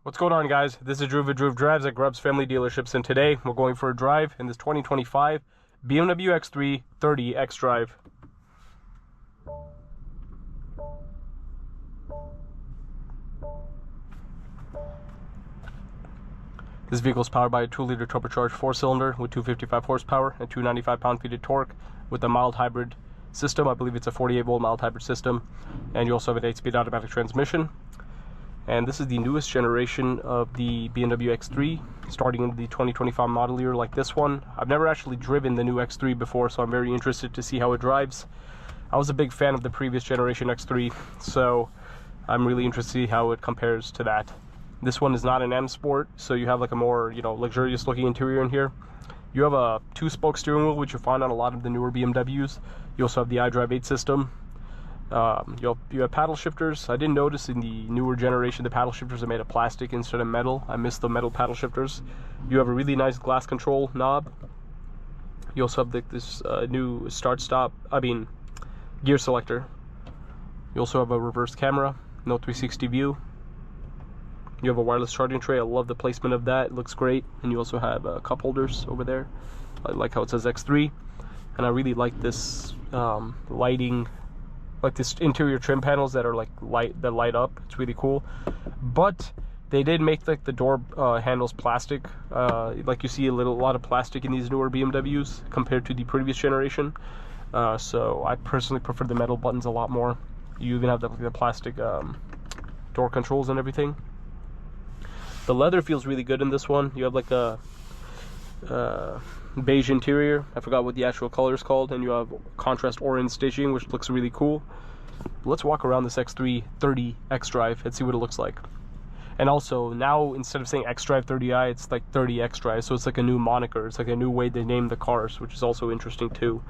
What's going on, guys? This is Drew with Drew Drives at Grubbs Family Dealerships, and today we're going for a drive in this 2025 BMW X3 30 xDrive. This vehicle is powered by a 2-liter turbocharged 4-cylinder with 255 horsepower and 295 pound-feet of torque with a mild hybrid system. I believe it's a 48-volt mild hybrid system, and you also have an 8-speed automatic transmission. And this is the newest generation of the BMW X3, starting in the 2025 model year like this one. I've never actually driven the new X3 before, so I'm very interested to see how it drives. I was a big fan of the previous generation X3, so I'm really interested to see how it compares to that. This one is not an M Sport, so you have like a more, luxurious looking interior in here. You have a 2-spoke steering wheel, which you find on a lot of the newer BMWs. You also have the xDrive 8 system. You have paddle shifters. I didn't notice in the newer generation the paddle shifters are made of plastic instead of metal. I miss the metal paddle shifters. You have a really nice glass control knob. You also have this new gear selector. You also have a reverse camera, no 360 view. You have a wireless charging tray. I love the placement of that. It looks great. And you also have cup holders over there. I like how it says X3. And I really like this lighting, like this interior trim panels that are that light up. It's really cool. But they did make like the door handles plastic. Like you see a lot of plastic in these newer BMWs compared to the previous generation. So I personally prefer the metal buttons a lot more. You even have the plastic door controls and everything. The leather feels really good in this one. You have like a beige interior. I forgot what the actual color is called. And you have contrast orange stitching, which looks really cool. Let's walk around this X3 30 xDrive and see what it looks like. And also, now instead of saying xDrive 30i, it's like 30 xDrive. So it's like a new moniker. It's like a new way they name the cars, which is also interesting too.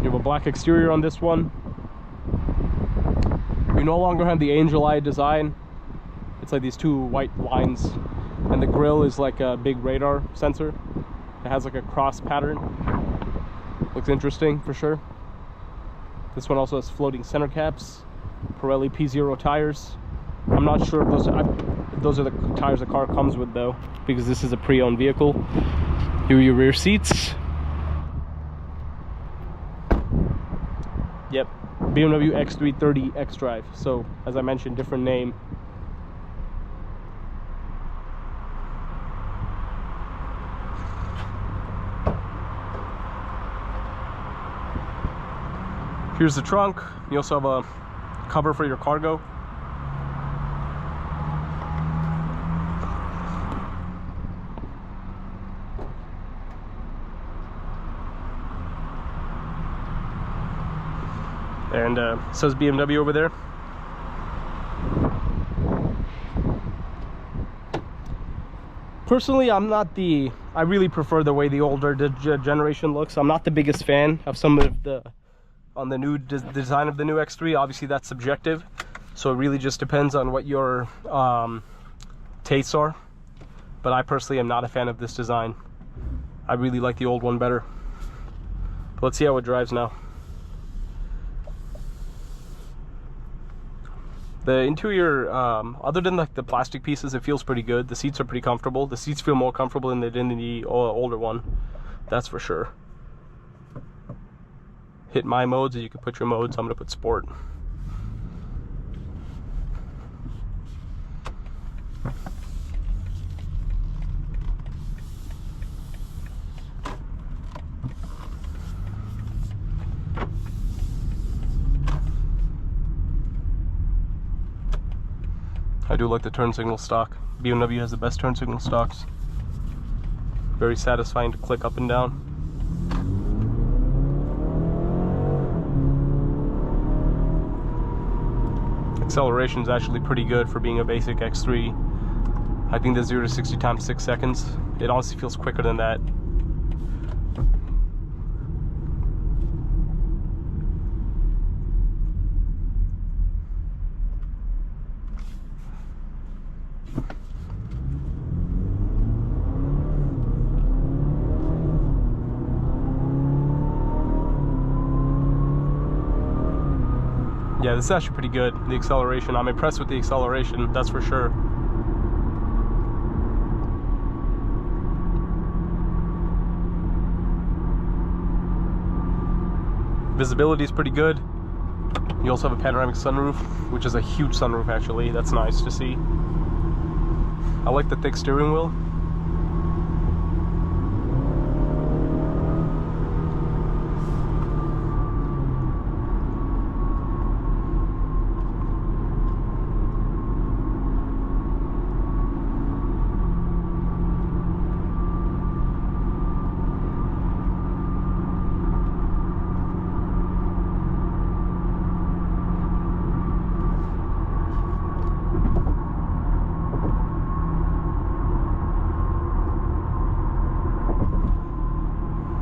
You have a black exterior on this one. You no longer have the angel eye design. It's like these two white lines, and the grille is like a big radar sensor. It has like a cross pattern. Looks interesting for sure. This one also has floating center caps, Pirelli P0 tires. I'm not sure if those are the tires the car comes with though, because this is a pre-owned vehicle. Here are your rear seats. Yep, BMW X3 30 xDrive. So, as I mentioned, different name. Here's the trunk. You also have a cover for your cargo. And it says BMW over there. Personally, I really prefer the way the older generation looks. I'm not the biggest fan of some of the new design of the new X3. Obviously that's subjective, so it really just depends on what your tastes are. But I personally am not a fan of this design. I really like the old one better. But let's see how it drives now. The interior, other than like the plastic pieces, it feels pretty good. The seats are pretty comfortable. The seats feel more comfortable than they did in the older one. That's for sure. Hit my modes, and you can put your modes. I'm gonna put sport. I do like the turn signal stock. BMW has the best turn signal stocks. Very satisfying to click up and down. Acceleration is actually pretty good for being a basic X3. I think the 0 to 60 times 6 seconds. It honestly feels quicker than that. Yeah, this is actually pretty good. The acceleration, I'm impressed with the acceleration, that's for sure. Visibility is pretty good. You also have a panoramic sunroof, which is a huge sunroof actually. That's nice to see. I like the thick steering wheel.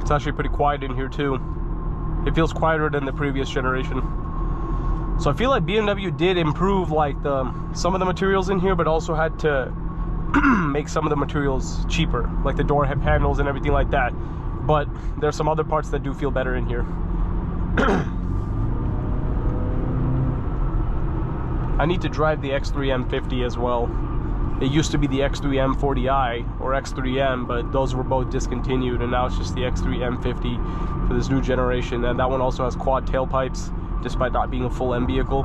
It's actually pretty quiet in here too. It feels quieter than the previous generation. So I feel like BMW did improve like some of the materials in here, but also had to make some of the materials cheaper, like the door panels and everything like that. But there's some other parts that do feel better in here. I need to drive the X3 M50 as well. It used to be the X3 M40i or X3M, but those were both discontinued, and now it's just the X3 M50 for this new generation. And that one also has quad tailpipes, despite not being a full M vehicle.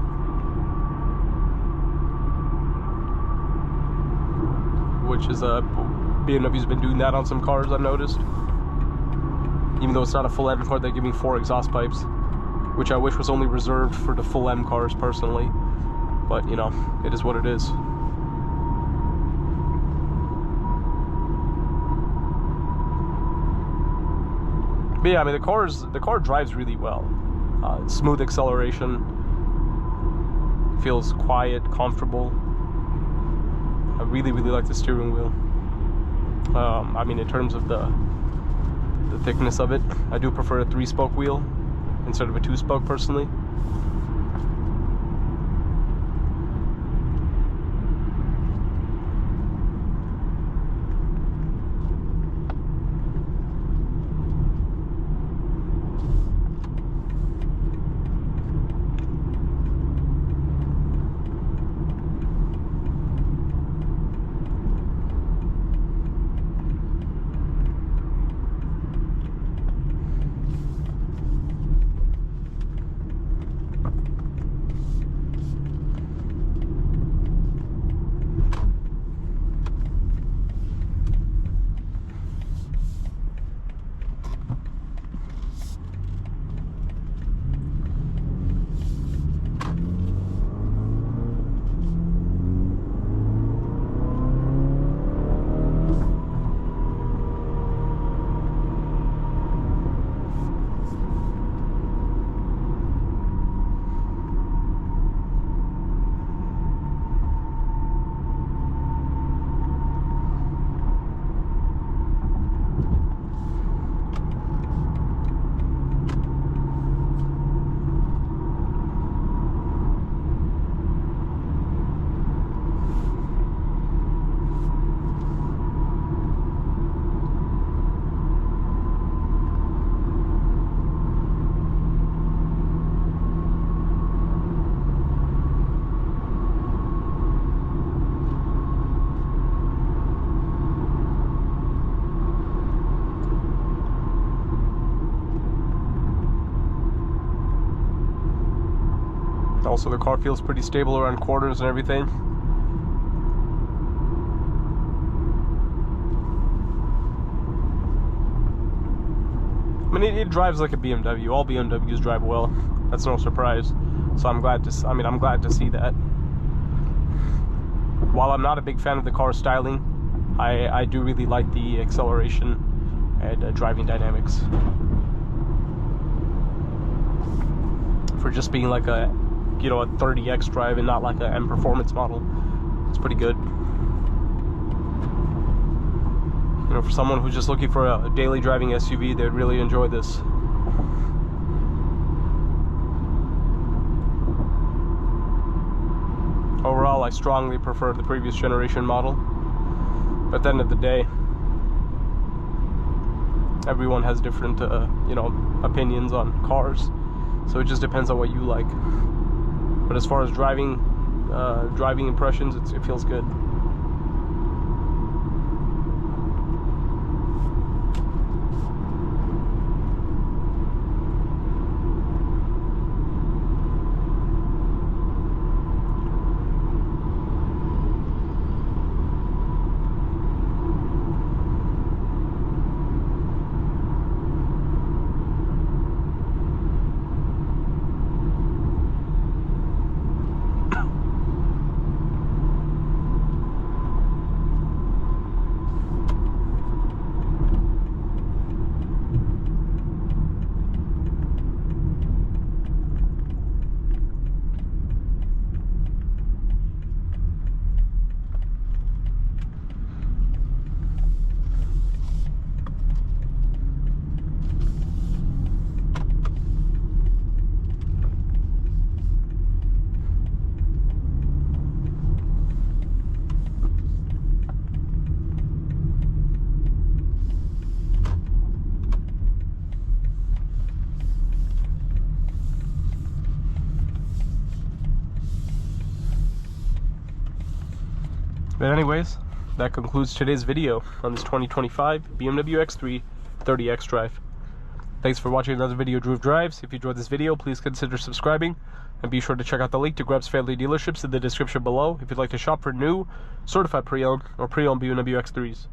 Which is BMW's been doing that on some cars, I've noticed. Even though it's not a full M car, they're giving 4 exhaust pipes, which I wish was only reserved for the full M cars personally. But you know, it is what it is. But yeah, I mean, the car drives really well. It's smooth acceleration, feels quiet, comfortable. I really like the steering wheel. I mean, in terms of the thickness of it, I do prefer a 3-spoke wheel instead of a 2-spoke personally. Also, the car feels pretty stable around corners and everything. I mean, it drives like a BMW. All BMWs drive well. That's no surprise. So I'm glad to see that. While I'm not a big fan of the car styling, I do really like the acceleration and driving dynamics. For just being like a, you know, a 30 xDrive and not like a M performance model, it's pretty good. You know, for someone who's just looking for a daily driving SUV, they'd really enjoy this. Overall, I strongly prefer the previous generation model. But at the end of the day, everyone has different, you know, opinions on cars. So it just depends on what you like. But as far as driving impressions, it feels good. But anyways, that concludes today's video on this 2025 BMW X3 30 xDrive. Thanks for watching another video of Groove Drives. If you enjoyed this video, please consider subscribing, and be sure to check out the link to Grubb's Family Dealerships in the description below if you'd like to shop for new, certified pre-owned, or pre-owned BMW X3s.